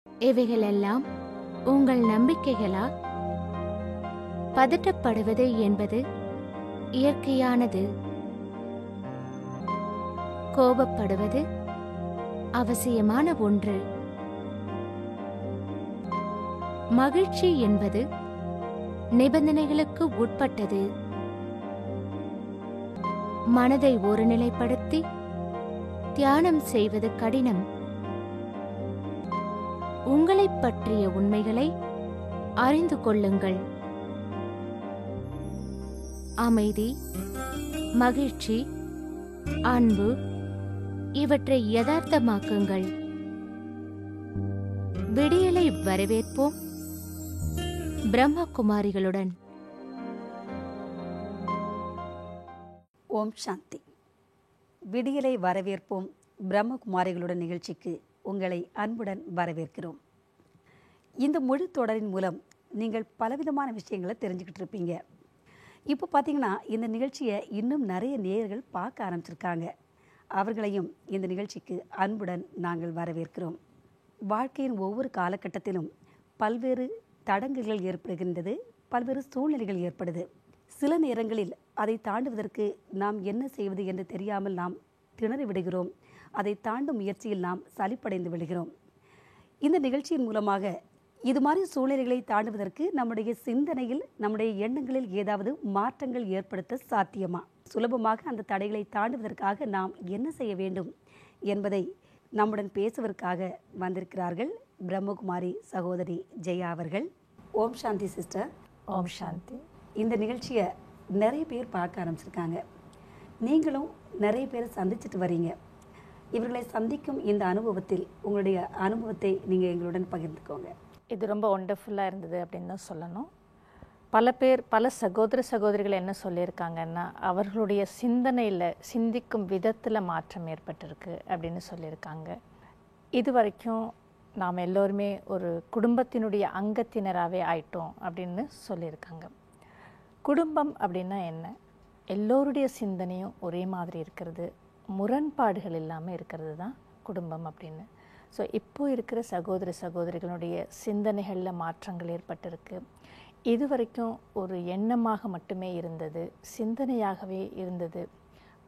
இவைகளெல்லாம் உங்கள் நம்பிக்கைகளா? பதட்டப்படுவது என்பது இயற்கையானது. கோபப்படுவது அவசியமான ஒன்று. மகிழ்ச்சி என்பது நிபந்தனைகளுக்கு உட்பட்டது. மனதை ஒருநிலைப்படுத்தி தியானம் செய்வது கடினம். உங்களைப் பற்றிய உண்மைகளை அறிந்து கொள்ளுங்கள். அமைதி, மகிழ்ச்சி, அன்பு இவற்றை யதார்த்தமாக்குங்கள். விடியலை வரவேற்போம் பிரம்மகுமாரிகளுடன். ஓம் சாந்தி. விடியலை வரவேற்போம் பிரம்மகுமாரிகளுடன் நிகழ்ச்சிக்கு உங்களை அன்புடன் வரவேற்கிறோம். இந்த முழு தொடரின் மூலம் நீங்கள் பலவிதமான விஷயங்களை தெரிஞ்சுக்கிட்டு இருப்பீங்க. இப்போ பார்த்தீங்கன்னா இந்த நிகழ்ச்சியை இன்னும் நிறைய நேயர்கள் பார்க்க ஆரம்பிச்சிருக்காங்க. அவர்களையும் இந்த நிகழ்ச்சிக்கு அன்புடன் நாங்கள் வரவேற்கிறோம். வாழ்க்கையின் ஒவ்வொரு காலகட்டத்திலும் பல்வேறு தடங்குகள் ஏற்படுகின்றது, பல்வேறு சூழ்நிலைகள் ஏற்படுது. சில நேரங்களில் அதை தாண்டுவதற்கு நாம் என்ன செய்வது என்று தெரியாமல் நாம் திணறி விடுகிறோம். அதை தாண்டும் முயற்சியில் நாம் சலிப்படைந்து விடுகிறோம். இந்த நிகழ்ச்சியின் மூலமாக இது மாதிரி சூழ்நிலைகளை தாண்டுவதற்கு நம்முடைய சிந்தனையில், நம்முடைய எண்ணங்களில் ஏதாவது மாற்றங்கள் ஏற்படுத்த சாத்தியமா? சுலபமாக அந்த தடைகளை தாண்டுவதற்காக நாம் என்ன செய்ய வேண்டும் என்பதை நம்முடன் பேசுவதற்காக வந்திருக்கிறார்கள் பிரம்மகுமாரி சகோதரி ஜெயா அவர்கள். ஓம் சாந்தி சிஸ்டர். ஓம் சாந்தி. இந்த நிகழ்ச்சியை நிறைய பேர் பார்க்க ஆரம்பிச்சிருக்காங்க. நீங்களும் நிறைய பேரை சந்திச்சுட்டு வரீங்க. இவர்களை சந்திக்கும் இந்த அனுபவத்தில் உங்களுடைய அனுபவத்தை நீங்கள் எங்களுடன் பகிர்ந்துக்கோங்க. இது ரொம்ப ஒண்டர்ஃபுல்லாக இருந்தது அப்படின்னு தான் சொல்லணும். பல சகோதரிகள் என்ன சொல்லியிருக்காங்கன்னா, அவர்களுடைய சிந்தனையில், சிந்திக்கும் விதத்தில் மாற்றம் ஏற்பட்டிருக்கு அப்படின்னு சொல்லியிருக்காங்க. இது வரைக்கும் நாம் எல்லோருமே ஒரு குடும்பத்தினுடைய அங்கத்தினராகவே ஆயிட்டோம் அப்படின்னு சொல்லியிருக்காங்க. குடும்பம் அப்படின்னா என்ன? எல்லோருடைய சிந்தனையும் ஒரே மாதிரி இருக்கிறது, முரண்பாடுகள் இல்லாமல் இருக்கிறது தான் குடும்பம் அப்படின்னு. ஸோ இப்போ இருக்கிற சகோதரிகளுடைய சிந்தனைகளில் மாற்றங்கள் ஏற்பட்டிருக்கு. இது வரைக்கும் ஒரு எண்ணமாக மட்டுமே இருந்தது, சிந்தனையாகவே இருந்தது.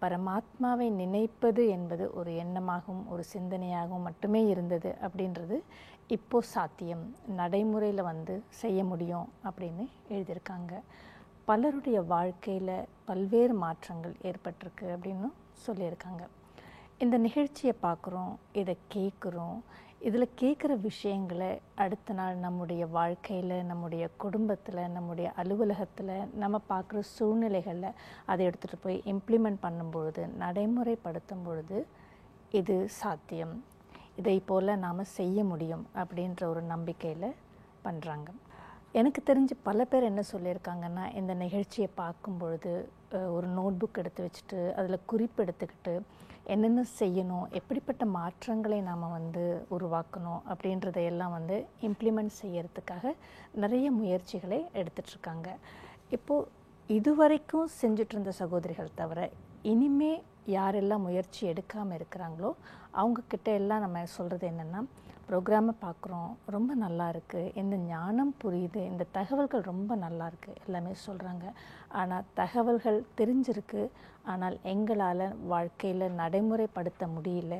பரமாத்மாவை நினைப்பது என்பது ஒரு எண்ணமாகவும் ஒரு சிந்தனையாகவும் மட்டுமே இருந்தது அப்படின்றது இப்போது சாத்தியம், நடைமுறையில் செய்ய முடியும் அப்படின்னு எழுதியிருக்காங்க. பலருடைய வாழ்க்கையில் பல்வேறு மாற்றங்கள் ஏற்பட்டிருக்கு அப்படின்னு சொல்லியிருக்காங்க. இந்த நிகழ்ச்சியை பார்க்குறோம், இதை கேட்குறோம். இதில் கேட்குற விஷயங்களை அடுத்த நாள் நம்முடைய வாழ்க்கையில், நம்முடைய குடும்பத்தில், நம்முடைய அலுவலகத்தில், நம்ம பார்க்குற சூழ்நிலைகளில் அதை எடுத்துகிட்டு போய் இம்ப்ளிமெண்ட் பண்ணும்பொழுது, நடைமுறைப்படுத்தும் பொழுது இது சாத்தியம். இதை போல் நாம் செய்ய முடியும் அப்படின்ற ஒரு நம்பிக்கையில் பண்ணுறாங்க. எனக்கு தெரிஞ்சு பல பேர் என்ன சொல்லியிருக்காங்கன்னா, இந்த நிகழ்ச்சியை பார்க்கும் பொழுது ஒரு நோட் புக் எடுத்து வச்சுட்டு அதில் குறிப்பெடுத்துக்கிட்டு என்னென்ன செய்யணும், எப்படிப்பட்ட மாற்றங்களை நாம் உருவாக்கணும் அப்படின்றதையெல்லாம் இம்ப்ளிமெண்ட் செய்யறதுக்காக நிறைய முயற்சிகளை எடுத்துட்ருக்காங்க. இப்போது இதுவரைக்கும் செஞ்சுட்டு இருந்த சகோதரிகள் தவிர இனிமே யாரெல்லாம் முயற்சி எடுக்காமல் இருக்கிறாங்களோ அவங்கக்கிட்ட எல்லாம் நம்ம சொல்கிறது என்னென்னா, ப்ரோக்ராமை பார்க்குறோம், ரொம்ப நல்லா இருக்குது, இந்த ஞானம் புரியுது, இந்த தகவல்கள் ரொம்ப நல்லா இருக்குது எல்லாமே சொல்கிறாங்க. ஆனால் தகவல்கள் தெரிஞ்சிருக்கு, ஆனால் எங்களால் வாழ்க்கையில் நடைமுறைப்படுத்த முடியல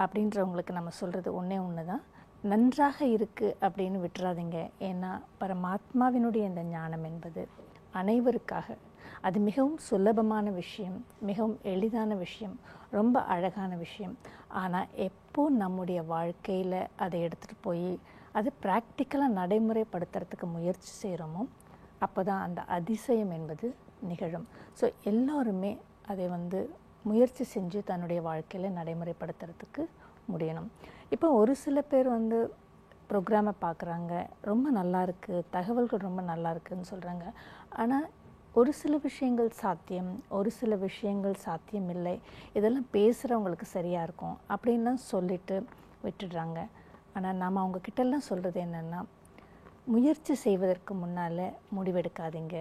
அப்படின்றவங்களுக்கு நம்ம சொல்கிறது ஒன்று தான், நன்றாக இருக்குது அப்படின்னு விட்டுறாதீங்க. ஏன்னா பரமாத்மாவினுடைய இந்த ஞானம் என்பது அனைவருக்காக. அது மிகவும் சுலபமான விஷயம், மிகவும் எளிதான விஷயம், ரொம்ப அழகான விஷயம். ஆனால் எப்போ நம்முடைய வாழ்க்கையில் அதை எடுத்துகிட்டு போய் அதை ப்ராக்டிக்கலாக நடைமுறைப்படுத்துறதுக்கு முயற்சி செய்கிறோமோ அப்போ தான் அந்த அதிசயம் என்பது நிகழும். ஸோ எல்லோருமே அதை முயற்சி செஞ்சு தன்னுடைய வாழ்க்கையில் நடைமுறைப்படுத்துறதுக்கு முடியணும். இப்போ ஒரு சில பேர் ப்ரோக்ராமை பார்க்குறாங்க, ரொம்ப நல்லா இருக்குது, தகவல்கள் ரொம்ப நல்லா இருக்குதுன்னு சொல்கிறாங்க. ஆனால் ஒரு சில விஷயங்கள் சாத்தியம், ஒரு சில விஷயங்கள் சாத்தியம் இல்லை, இதெல்லாம் பேசுகிறவங்களுக்கு சரியாக இருக்கும் அப்படின்லாம் சொல்லிட்டு விட்டுடுறாங்க. ஆனால் நாம் அவங்கக்கிட்டெல்லாம் சொல்கிறது என்னென்னா, முயற்சி செய்வதற்கு முன்னால் முடிவெடுக்காதீங்க.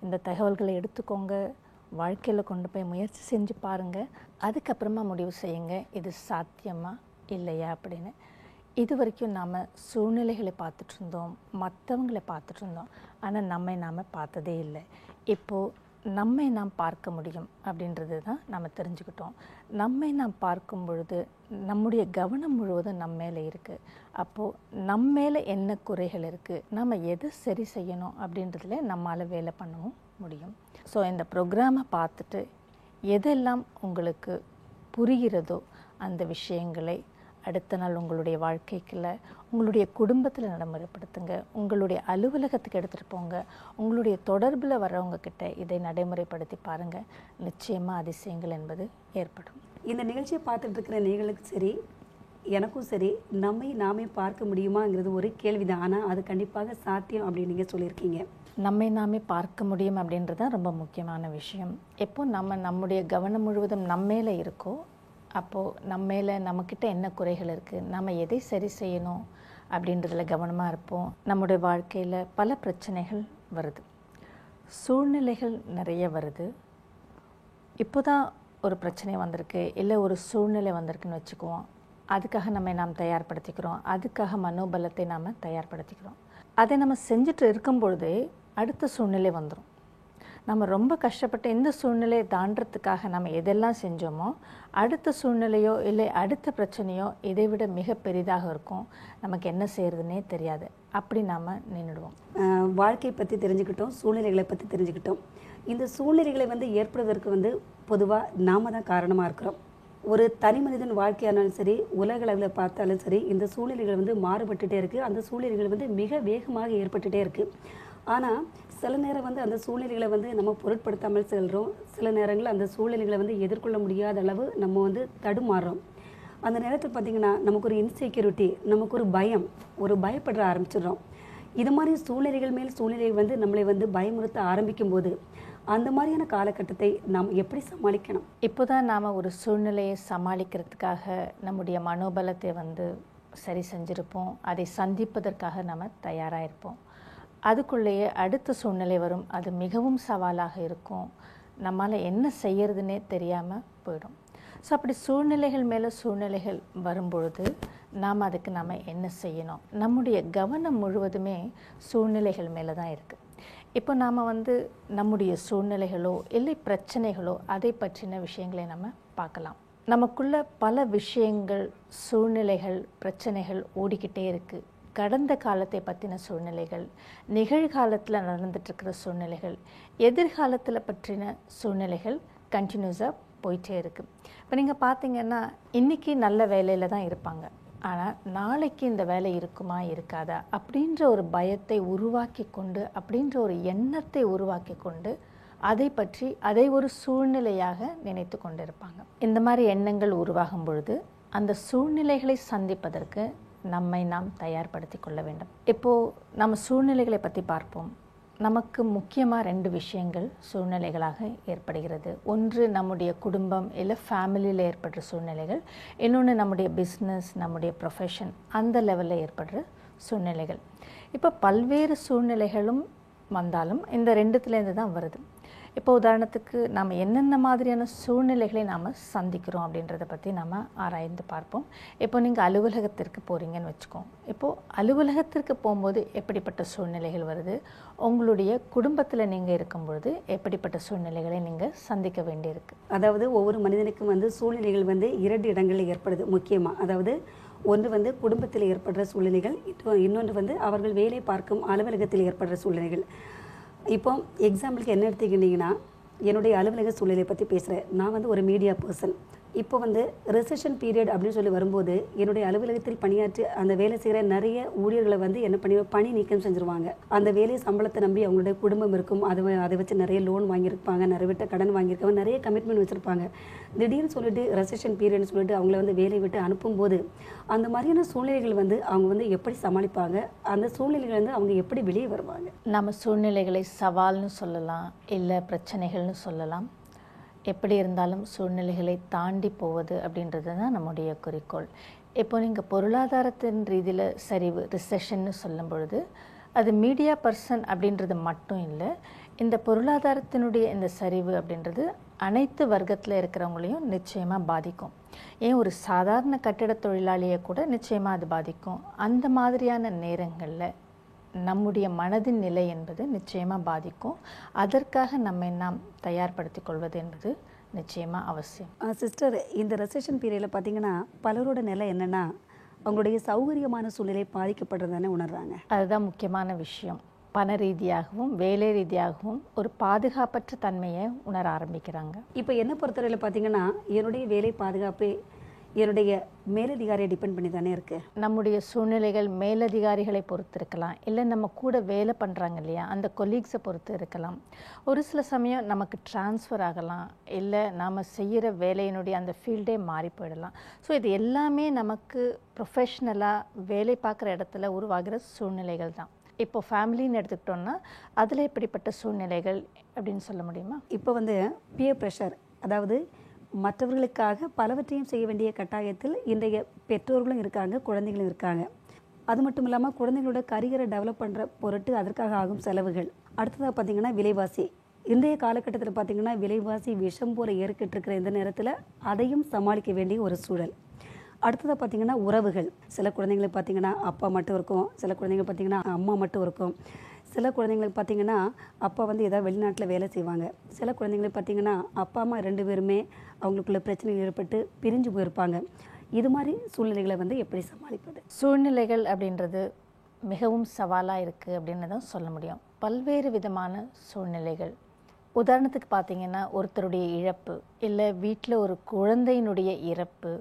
இந்த தகவல்களை எடுத்துக்கோங்க, வாழ்க்கையில் கொண்டு போய் முயற்சி செஞ்சு பாருங்கள், அதுக்கப்புறமா முடிவு செய்யுங்க இது சாத்தியமா இல்லையா அப்படின்னு. இது வரைக்கும் நாம் சூழ்நிலைகளை பார்த்துட்டு இருந்தோம், மற்றவங்களை பார்த்துட்டு இருந்தோம், ஆனால் நம்மை நாம் பார்த்ததே இல்லை. இப்போது நம்மை நாம் பார்க்க முடியும் அப்படின்றது தான் நம்ம தெரிஞ்சுக்கிட்டோம். நம்மை நாம் பார்க்கும் பொழுது நம்முடைய கவனம் முழுவதும் நம்ம மேலே இருக்குது. அப்போது நம்ம மேலே என்ன குறைகள் இருக்குது, நம்ம எதை சரி செய்யணும் அப்படின்றதுல நம்மளால் வேலை பண்ணவும் முடியும். ஸோ இந்த ப்ரோக்ராமை பார்த்துட்டு எதெல்லாம் உங்களுக்கு புரிகிறதோ அந்த விஷயங்களை அடுத்த நாள் உங்களுடைய வாழ்க்கைக்குள்ள, உங்களுடைய குடும்பத்தில் நடைமுறைப்படுத்துங்க, உங்களுடைய அலுவலகத்துக்கு எடுத்துகிட்டு போங்க, உங்களுடைய தொடர்பில் வர்றவங்க கிட்ட இதை நடைமுறைப்படுத்தி பாருங்கள். நிச்சயமாக அதிசயங்கள் என்பது ஏற்படும். இந்த நிகழ்ச்சியை பார்த்துட்டு இருக்கிற நீங்களுக்கும் சரி, எனக்கும் சரி, நம்மை நாமே பார்க்க முடியுமாங்கிறது ஒரு கேள்விதான். ஆனால் அது கண்டிப்பாக சாத்தியம் அப்படின்னு நீங்கள் சொல்லியிருக்கீங்க. நம்மை நாமே பார்க்க முடியும் அப்படின்றது தான் ரொம்ப முக்கியமான விஷயம். எப்போ நம்முடைய கவனம் முழுவதும் நம்ம மேலே இருக்கோ, அப்போது நம்ம மேலே நம்மக்கிட்ட என்ன குறைகள் இருக்குது, நம்ம எதை சரி செய்யணும் அப்படின்றதுல கவனமாக இருப்போம். நம்முடைய வாழ்க்கையில் பல பிரச்சனைகள் வருது, சூழ்நிலைகள் நிறைய வருது. இப்போ தான் ஒரு பிரச்சனை வந்திருக்கு, இல்லை ஒரு சூழ்நிலை வந்திருக்குன்னு வச்சுக்குவோம். அதுக்காக நாம் தயார்படுத்திக்கிறோம், அதுக்காக மனோபலத்தை நாம் தயார்படுத்திக்கிறோம். அதை நம்ம செஞ்சுட்டு இருக்கும் பொழுதே அடுத்த சூழ்நிலை வந்துடும். நம்ம ரொம்ப கஷ்டப்பட்டு இந்த சூழ்நிலையை தாண்டறதுக்காக நம்ம எதெல்லாம் செஞ்சோமோ அடுத்த சூழ்நிலையோ இல்லை அடுத்த பிரச்சனையோ இதை விட மிக பெரிதாக இருக்கும். நமக்கு என்ன செய்யறதுன்னே தெரியாது. அப்படி நாம் நின்றுடுவோம். வாழ்க்கையை பற்றி தெரிஞ்சுக்கிட்டோம், சூழ்நிலைகளை பற்றி தெரிஞ்சுக்கிட்டோம். இந்த சூழ்நிலைகளை பொதுவாக நாம தான் காரணமாக இருக்கிறோம். ஒரு தனி மனிதன் வாழ்க்கையானாலும் சரி, உலக அளவில் பார்த்தாலும் சரி, இந்த சூழ்நிலைகள் மாறுபட்டுகிட்டே இருக்குது. அந்த சூழ்நிலைகள் மிக வேகமாக ஏற்பட்டுகிட்டே இருக்குது. ஆனால் சில நேரம் அந்த சூழ்நிலைகளை நம்ம பொருட்படுத்தாமல் செல்கிறோம். சில நேரங்களில் அந்த சூழ்நிலைகளை எதிர்கொள்ள முடியாத அளவு நம்ம தடுமாறுறோம். அந்த நேரத்தில் பார்த்திங்கன்னா நமக்கு ஒரு இன்செக்யூரிட்டி, நமக்கு ஒரு பயம், பயப்பட ஆரம்பிச்சிடுறோம். இது மாதிரி சூழ்நிலைகள் மேல் சூழ்நிலைகள் நம்மளை பயமுறுத்த ஆரம்பிக்கும் போது அந்த மாதிரியான காலகட்டத்தை நாம் எப்படி சமாளிக்கணும்? இப்போ தான் நாம் ஒரு சூழ்நிலையை சமாளிக்கிறதுக்காக நம்முடைய மனோபலத்தை சரி செஞ்சுருப்போம். அதை சந்திப்பதற்காக நம்ம தயாராக இருப்போம். அதுக்குள்ளேயே அடுத்த சூழ்நிலை வரும், அது மிகவும் சவாலாக இருக்கும். நம்மால் என்ன செய்யறதுன்னே தெரியாமல் போயிடும். ஸோ அப்படி சூழ்நிலைகள் மேலே சூழ்நிலைகள் வரும்பொழுது அதுக்கு நம்ம என்ன செய்யணும்? நம்முடைய கவனம் முழுவதுமே சூழ்நிலைகள் மேலே தான் இருக்குது. இப்போ நாம் நம்முடைய சூழ்நிலைகளோ இல்லை பிரச்சனைகளோ அதை பற்றின விஷயங்களை நம்ம பார்க்கலாம். நமக்குள்ள பல விஷயங்கள், சூழ்நிலைகள், பிரச்சனைகள் ஓடிக்கிட்டே இருக்குது. கடந்த காலத்தை பற்றின சூழ்நிலைகள், நிகழ்காலத்தில் நடந்துட்டுருக்கிற சூழ்நிலைகள், எதிர்காலத்தில் பற்றின சூழ்நிலைகள் கண்டினியூஸாக போயிட்டே இருக்குது. இப்போ நீங்கள் பார்த்தீங்கன்னா இன்றைக்கி நல்ல வேலையில் தான் இருப்பாங்க, ஆனால் நாளைக்கு இந்த வேலை இருக்குமா இருக்காதா அப்படின்ற ஒரு பயத்தை உருவாக்கி கொண்டு, அப்படின்ற ஒரு எண்ணத்தை உருவாக்கி கொண்டு அதை ஒரு சூழ்நிலையாக நினைத்து கொண்டு இருப்பாங்க. இந்த மாதிரி எண்ணங்கள் உருவாகும் பொழுது அந்த சூழ்நிலைகளை சந்திப்பதற்கு நம்மை நாம் தயார்படுத்தி கொள்ள வேண்டும். இப்போது நம்ம சூழ்நிலைகளை பற்றி பார்ப்போம். நமக்கு முக்கியமாக 2 விஷயங்கள் சூழ்நிலைகளாக ஏற்படுகிறது. ஒன்று நம்முடைய குடும்பம் இல்லை ஃபேமிலியில் ஏற்படுற சூழ்நிலைகள், இன்னொன்று நம்முடைய பிஸ்னஸ், நம்முடைய ப்ரொஃபஷன், அந்த லெவலில் ஏற்படுற சூழ்நிலைகள். இப்போ பல்வேறு சூழ்நிலைகளும் வந்தாலும் இந்த 2த்துலேருந்து தான் வருது. இப்போ உதாரணத்துக்கு நாம் என்னென்ன மாதிரியான சூழ்நிலைகளை நாம் சந்திக்கிறோம் அப்படின்றத பற்றி நம்ம ஆராய்ந்து பார்ப்போம். இப்போ நீங்கள் அலுவலகத்திற்கு போகிறீங்கன்னு வச்சுக்கோம். இப்போது அலுவலகத்திற்கு போகும்போது எப்படிப்பட்ட சூழ்நிலைகள் வருது, உங்களுடைய குடும்பத்தில் நீங்கள் இருக்கும்பொழுது எப்படிப்பட்ட சூழ்நிலைகளை நீங்கள் சந்திக்க வேண்டியிருக்கு. அதாவது ஒவ்வொரு மனிதனுக்கும் சூழ்நிலைகள் 2 இடங்களில் ஏற்படுது முக்கியமாக. அதாவது ஒன்று குடும்பத்தில் ஏற்படுற சூழ்நிலைகள், இன்னொன்று அவர்கள் வேலை பார்க்கும் அலுவலகத்தில் ஏற்படுற சூழ்நிலைகள். இப்போ எக்ஸாம்பிளுக்கு என்ன எடுத்துக்கிட்டிங்கன்னா, என்னுடைய அலுவலக சூழ்நிலையை பற்றி பேசுகிறேன். நான் ஒரு மீடியா பர்சன். இப்போ ரெசெஷன் பீரியட் அப்படின்னு சொல்லி வரும்போது என்னுடைய அலுவலகத்தில் பணியாற்றி அந்த வேலை செய்கிற நிறைய ஊழியர்களை என்ன பணி நீக்கம் செஞ்சுருவாங்க. அந்த வேலை சம்பளத்தை நம்பி அவங்களுடைய குடும்பம் இருக்கும். அதை வச்சு நிறைய லோன் வாங்கியிருப்பாங்க, நிறைய விட்ட கடன் வாங்கியிருக்காங்க, நிறைய கமிட்மெண்ட் வச்சுருப்பாங்க. திடீர்னு சொல்லிட்டு ரெசெஷன் பீரியட்னு சொல்லிட்டு அவங்கள வேலையை விட்டு அனுப்பும்போது அந்த மாதிரியான சூழ்நிலைகள் அவங்க எப்படி சமாளிப்பாங்க, அந்த சூழ்நிலைகள் அவங்க எப்படி வெளியே வருவாங்க? நம்ம சூழ்நிலைகளை சவால்னு சொல்லலாம், இல்லை பிரச்சனைகள்னு சொல்லலாம். எப்படி இருந்தாலும் சூழ்நிலைகளை தாண்டி போவது அப்படின்றது தான் நம்முடைய குறிக்கோள். இப்போ நீங்கள் பொருளாதாரத்தின் ரீதியில் சரிவு, ரிசெஷன்னு சொல்லும் பொழுது அது மீடியா பர்சன் அப்படின்றது மட்டும் இல்லை, இந்த பொருளாதாரத்தினுடைய இந்த சரிவு அப்படின்றது அனைத்து வர்க்கத்தில் இருக்கிறவங்களையும் நிச்சயமாக பாதிக்கும். ஏன் ஒரு சாதாரண கட்டிட தொழிலாளியை கூட நிச்சயமாக அது பாதிக்கும். அந்த மாதிரியான நேரங்களில் நம்முடைய மனதின் நிலை என்பது நிச்சயமாக பாதிக்கும். அதற்காக நம்மை நாம் தயார்படுத்திக் கொள்வது என்பது நிச்சயமாக அவசியம். சிஸ்டர், இந்த ரெசெஷன் பீரியடில் பார்த்தீங்கன்னா பலரோட நிலை என்னென்னா அவங்களுடைய சௌகரியமான சூழ்நிலை பாதிக்கப்படுறதானே உணர்றாங்க. அதுதான் முக்கியமான விஷயம். பண ரீதியாகவும் வேலை ரீதியாகவும் ஒரு பாதுகாப்பற்ற தன்மையை உணர ஆரம்பிக்கிறாங்க. இப்போ என்ன பொறுத்தவரையில் பார்த்தீங்கன்னா என்னுடைய வேலை பாதுகாப்பு என்னுடைய மேலதிகாரியை டிபெண்ட் பண்ணி தானே இருக்குது. நம்முடைய சூழ்நிலைகள் மேலதிகாரிகளை பொறுத்து இருக்கலாம், இல்லை நம்ம கூட வேலை பண்ணுறாங்க இல்லையா அந்த கொலீக்ஸை பொறுத்து இருக்கலாம். ஒரு சில சமயம் நமக்கு டிரான்ஸ்ஃபர் ஆகலாம், இல்லை நாம் செய்கிற வேலையினுடைய அந்த ஃபீல்டே மாறி போயிடலாம். ஸோ இது எல்லாமே நமக்கு ப்ரொஃபஷ்னலாக வேலை பார்க்குற இடத்துல உருவாகிற சூழ்நிலைகள் தான். இப்போ ஃபேமிலின்னு எடுத்துக்கிட்டோன்னா அதில் எப்படிப்பட்ட சூழ்நிலைகள் அப்படின்னு சொல்ல முடியுமா? இப்போ பியர் ப்ரெஷர், அதாவது மற்றவர்களுக்காக பலவற்றையும் செய்ய வேண்டிய கட்டாயத்தில் இன்றைய பெற்றோர்களும் இருக்காங்க, குழந்தைகளும் இருக்காங்க. அது மட்டும் இல்லாமல் குழந்தைகளோட கரியரை டெவலப் பண்ணுற பொருட்டு அதற்காக ஆகும் செலவுகள். அடுத்ததாக பார்த்திங்கன்னா விலைவாசி. இன்றைய காலகட்டத்தில் பார்த்திங்கன்னா விலைவாசி விஷம் போல ஏறிக்கிட்டு இருக்கிற இந்த நேரத்தில் அதையும் சமாளிக்க வேண்டிய ஒரு சூழல். அடுத்ததாக பார்த்திங்கன்னா உறவுகள். சில குழந்தைங்களுக்கு பார்த்திங்கன்னா அப்பா மட்டும் இருக்கும், சில குழந்தைங்களுக்கு பார்த்திங்கன்னா அம்மா மட்டும் இருக்கும், சில குழந்தைங்களுக்கு பார்த்திங்கன்னா அப்பா ஏதாவது வெளிநாட்டில் வேலை செய்வாங்க, சில குழந்தைங்களுக்கு பார்த்திங்கன்னா அப்பா அம்மா 2 பேருமே அவங்களுக்குள்ள பிரச்சனைகள் ஏற்பட்டு பிரிஞ்சு போயிருப்பாங்க. இது மாதிரி சூழ்நிலைகளை எப்படி சமாளிப்பது? சூழ்நிலைகள் அப்படின்றது மிகவும் சவாலாக இருக்குது அப்படின்னு தான் சொல்ல முடியும். பல்வேறு விதமான சூழ்நிலைகள். உதாரணத்துக்கு பார்த்திங்கன்னா ஒருத்தருடைய இழப்பு, இல்லை வீட்டில் ஒரு குழந்தையினுடைய இறப்பு,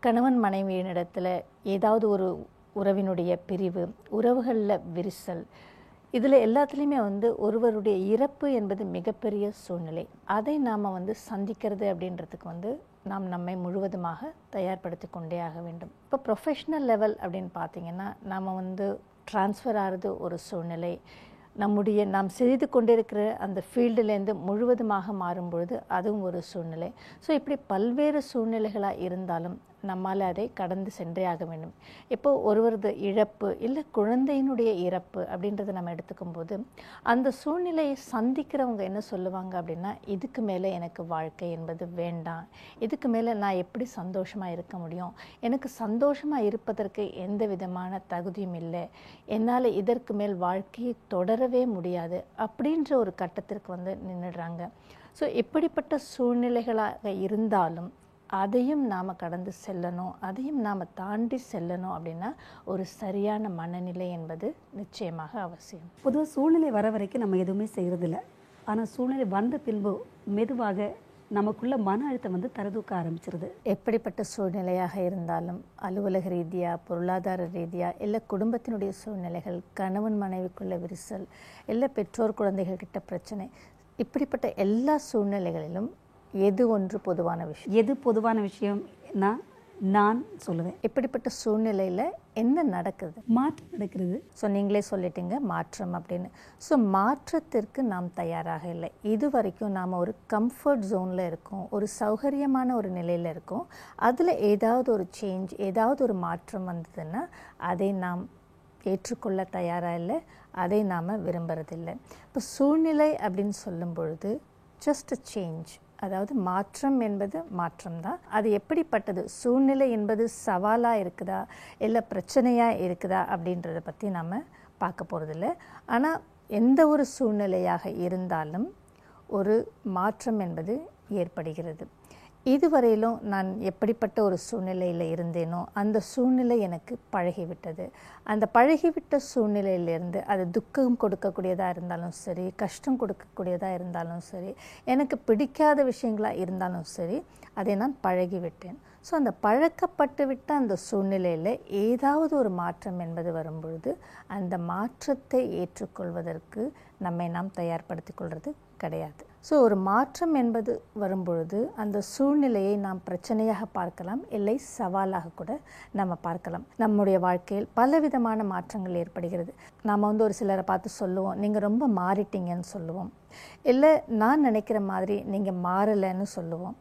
கணவன் மனைவியினிடத்தில் ஏதாவது ஒரு உறவினுடைய பிரிவு, உறவுகளில் விரிசல், இதில் எல்லாத்துலேயுமே ஒருவருடைய இறப்பு என்பது மிகப்பெரிய சூழ்நிலை. அதை நாம் சந்திக்கிறது அப்படின்றதுக்கு நாம் நம்மை முழுவதுமாக தயார்படுத்தி கொண்டே ஆக வேண்டும். இப்போ ப்ரொஃபஷ்னல் லெவல் அப்படின்னு பார்த்திங்கன்னா நாம் ட்ரான்ஸ்ஃபர் ஆகிறது ஒரு சூழ்நிலை. நாம் செய்து கொண்டிருக்கிற அந்த ஃபீல்டுலேருந்து முழுவதுமாக மாறும்பொழுது அதுவும் ஒரு சூழ்நிலை. ஸோ இப்படி பல்வேறு சூழ்நிலைகளாக இருந்தாலும் நம்மால் அதை கடந்து சென்றே ஆக வேண்டும். இப்போது ஒருவரது இழப்பு இல்லை குழந்தையினுடைய இறப்பு அப்படின்றத நம்ம எடுத்துக்கும் போது அந்த சூழ்நிலையை சந்திக்கிறவங்க என்ன சொல்லுவாங்க அப்படின்னா, இதுக்கு மேலே எனக்கு வாழ்க்கை என்பது வேண்டாம், இதுக்கு மேலே நான் எப்படி சந்தோஷமாக இருக்க முடியும், எனக்கு சந்தோஷமாக இருப்பதற்கு எந்த விதமான தகுதியும் இல்லை, என்னால் இதற்கு மேல் வாழ்க்கையை தொடரவே முடியாது அப்படின்ற ஒரு கட்டத்திற்கு நின்றுடுறாங்க. ஸோ இப்படிப்பட்ட சூழ்நிலைகளாக இருந்தாலும் அதையும் நாம் கடந்து செல்லணும், அதையும் நாம் தாண்டி செல்லணும் அப்படின்னா ஒரு சரியான மனநிலை என்பது நிச்சயமாக அவசியம். பொதுவாக சூழ்நிலை வர வரைக்கும் நம்ம எதுவுமே செய்கிறதில்ல. ஆனால் சூழ்நிலை வந்த பின்பு மெதுவாக நமக்குள்ள மன அழுத்தம் தரதூக்க ஆரம்பிச்சிருது. எப்படிப்பட்ட சூழ்நிலையாக இருந்தாலும், அலுவலக ரீதியாக, பொருளாதார ரீதியாக, இல்லை குடும்பத்தினுடைய சூழ்நிலைகள், கணவன் மனைவிக்குள்ள விரிசல், இல்லை பெற்றோர் குழந்தைகள் கிட்ட பிரச்சனை, இப்படிப்பட்ட எல்லா சூழ்நிலைகளிலும் எது ஒன்று பொதுவான விஷயம்? எது பொதுவான விஷயம்னா நான் சொல்லுவேன், இப்படிப்பட்ட சூழ்நிலையில் என்ன நடக்குது? மாற்றம் நடக்கிறது. ஸோ நீங்களே சொல்லிட்டீங்க மாற்றம் அப்படின்னு. ஸோ மாற்றத்திற்கு நாம் தயாராக இல்லை. இது வரைக்கும் நாம் ஒரு கம்ஃபர்ட் ஜோனில் இருக்கோம், ஒரு சௌகரியமான ஒரு நிலையில் இருக்கோம். அதில் ஏதாவது ஒரு சேஞ்ச், ஏதாவது ஒரு மாற்றம் வந்ததுன்னா அதை நாம் ஏற்றுக்கொள்ள தயாராக இல்லை, அதை நாம் விரும்புறதில்லை. இப்போ சூழ்நிலை அப்படின்னு சொல்லும் பொழுது ஜஸ்ட் சேஞ்ச், அதாவது மாற்றம் என்பது மாற்றம்தான். அது எப்படிப்பட்டது, சூழ்நிலை என்பது சவாலாக இருக்குதா இல்லை பிரச்சனையாக இருக்குதா அப்படின்றத பற்றி நாம் பார்க்க போகிறதில்ல. ஆனால் எந்த ஒரு சூழ்நிலையாக இருந்தாலும் ஒரு மாற்றம் என்பது ஏற்படுகிறது. இதுவரையிலும் நான் எப்படிப்பட்ட ஒரு சூழ்நிலையில் இருந்தேனோ அந்த சூழ்நிலை எனக்கு பழகிவிட்டது. அந்த பழகிவிட்ட சூழ்நிலையிலேருந்து அது துக்கம் கொடுக்கக்கூடியதாக இருந்தாலும் சரி, கஷ்டம் கொடுக்கக்கூடியதாக இருந்தாலும் சரி, எனக்கு பிடிக்காத விஷயங்களாக இருந்தாலும் சரி, அதை நான் பழகிவிட்டேன். ஸோ அந்த பழக்கப்பட்டு விட்ட அந்த சூழ்நிலையில் ஏதாவது ஒரு மாற்றம் என்பது வரும்பொழுது அந்த மாற்றத்தை ஏற்றுக்கொள்வதற்கு நம்மை நாம் தயார்படுத்தி கொள்வது கிடையாது. ஸோ ஒரு மாற்றம் என்பது வரும்பொழுது அந்த சூழ்நிலையை நாம் பிரச்சனையாக பார்க்கலாம், இல்லை சவாலாக கூட நம்ம பார்க்கலாம். நம்முடைய வாழ்க்கையில் பலவிதமான மாற்றங்கள் ஏற்படுகிறது. நாம் ஒரு சிலரை பார்த்து சொல்லுவோம், நீங்கள் ரொம்ப மாறிட்டீங்கன்னு சொல்லுவோம், இல்லை நான் நினைக்கிற மாதிரி நீங்கள் மாறலைன்னு சொல்லுவோம்.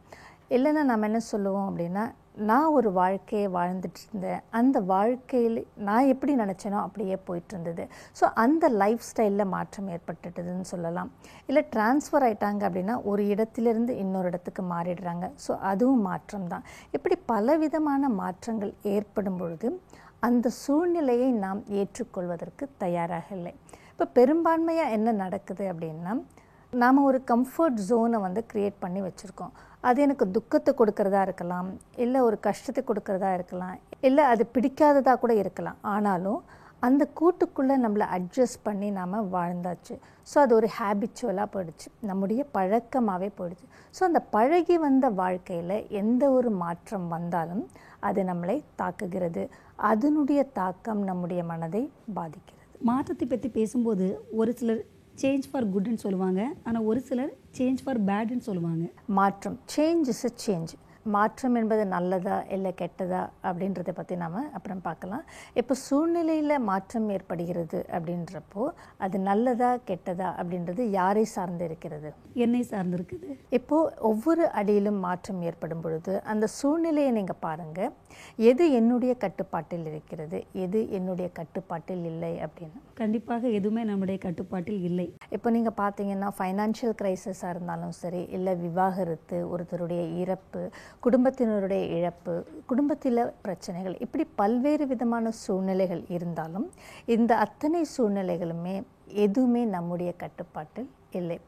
இல்லைன்னா நம்ம என்ன சொல்லுவோம் அப்படின்னா, நான் ஒரு வாழ்க்கையை வாழ்ந்துட்டு இருந்தேன், அந்த வாழ்க்கையில் நான் எப்படி நினச்சேனோ அப்படியே போயிட்டு இருந்தது. ஸோ அந்த லைஃப் ஸ்டைலில் மாற்றம் ஏற்பட்டுட்டுதுன்னு சொல்லலாம். இல்லை ட்ரான்ஸ்ஃபர் ஆயிட்டாங்க அப்படின்னா ஒரு இடத்திலிருந்து இன்னொரு இடத்துக்கு மாறிடுறாங்க. ஸோ அதுவும் மாற்றம் தான். இப்படி பலவிதமான மாற்றங்கள் ஏற்படும் பொழுது அந்த சூழ்நிலையை நாம் ஏற்றுக்கொள்வதற்கு தயாராக இல்லை. இப்போ பெரும்பான்மையாக என்ன நடக்குது அப்படின்னா, நாம் ஒரு கம்ஃபர்ட் ஜோனை வந்து க்ரியேட் பண்ணி வச்சுருக்கோம். அது எனக்கு துக்கத்தை கொடுக்கறதா இருக்கலாம், இல்லை ஒரு கஷ்டத்தை கொடுக்கறதா இருக்கலாம், இல்லை அது பிடிக்காததாக கூட இருக்கலாம். ஆனாலும் அந்த கூட்டுக்குள்ளே நம்மளை அட்ஜஸ்ட் பண்ணி நாம் வாழ்ந்தாச்சு. ஸோ அது ஒரு ஹேபிச்சுவலாக போயிடுச்சு, நம்முடைய பழக்கமாகவே போயிடுச்சு. ஸோ அந்த பழகி வந்த வாழ்க்கையில் எந்த ஒரு மாற்றம் வந்தாலும் அது நம்மளை தாக்குகிறது. அதனுடைய தாக்கம் நம்முடைய மனதை பாதிக்கிறது. மாற்றத்தை பற்றி பேசும்போது ஒரு சிலர் சேஞ்ச் ஃபார் குட்னு சொல்லுவாங்க, ஆனால் ஒரு சிலர் சேஞ்ச் ஃபார் பேடுன்னு சொல்லுவாங்க. மாற்றம், சேஞ்ச் இஸ் அ சேஞ்ச். மாற்றம் என்பது நல்லதா இல்லை கெட்டதா அப்படின்றத பற்றி நாம் அப்புறம் பார்க்கலாம். இப்போ சூழ்நிலையில் மாற்றம் ஏற்படுகிறது அப்படின்றப்போ அது நல்லதா கெட்டதா அப்படின்றது யாரை சார்ந்து இருக்கிறது? என்னை சார்ந்து இருக்குது. இப்போது ஒவ்வொரு அடியிலும் மாற்றம் ஏற்படும் பொழுது அந்த சூழ்நிலையை நீங்கள் பாருங்கள், எது என்னுடைய கட்டுப்பாட்டில் இருக்கிறது, எது என்னுடைய கட்டுப்பாட்டில் இல்லை அப்படின்னு. கண்டிப்பாக எதுவுமே நம்முடைய கட்டுப்பாட்டில் இல்லை. இப்போ நீங்கள் பார்த்தீங்கன்னா ஃபைனான்ஷியல் கிரைசிஸாக இருந்தாலும் சரி, இல்லை விவாகரத்து, ஒருத்தருடைய இறப்பு, குடும்பத்தினருடைய இழப்பு, குடும்பத்தில் பிரச்சனைகள், இப்படி பல்வேறு விதமான சூழ்நிலைகள் இருந்தாலும் இந்த அத்தனை சூழ்நிலைகளுமே எதுவுமே நம்முடைய கட்டுப்பாட்டில் இல்லை.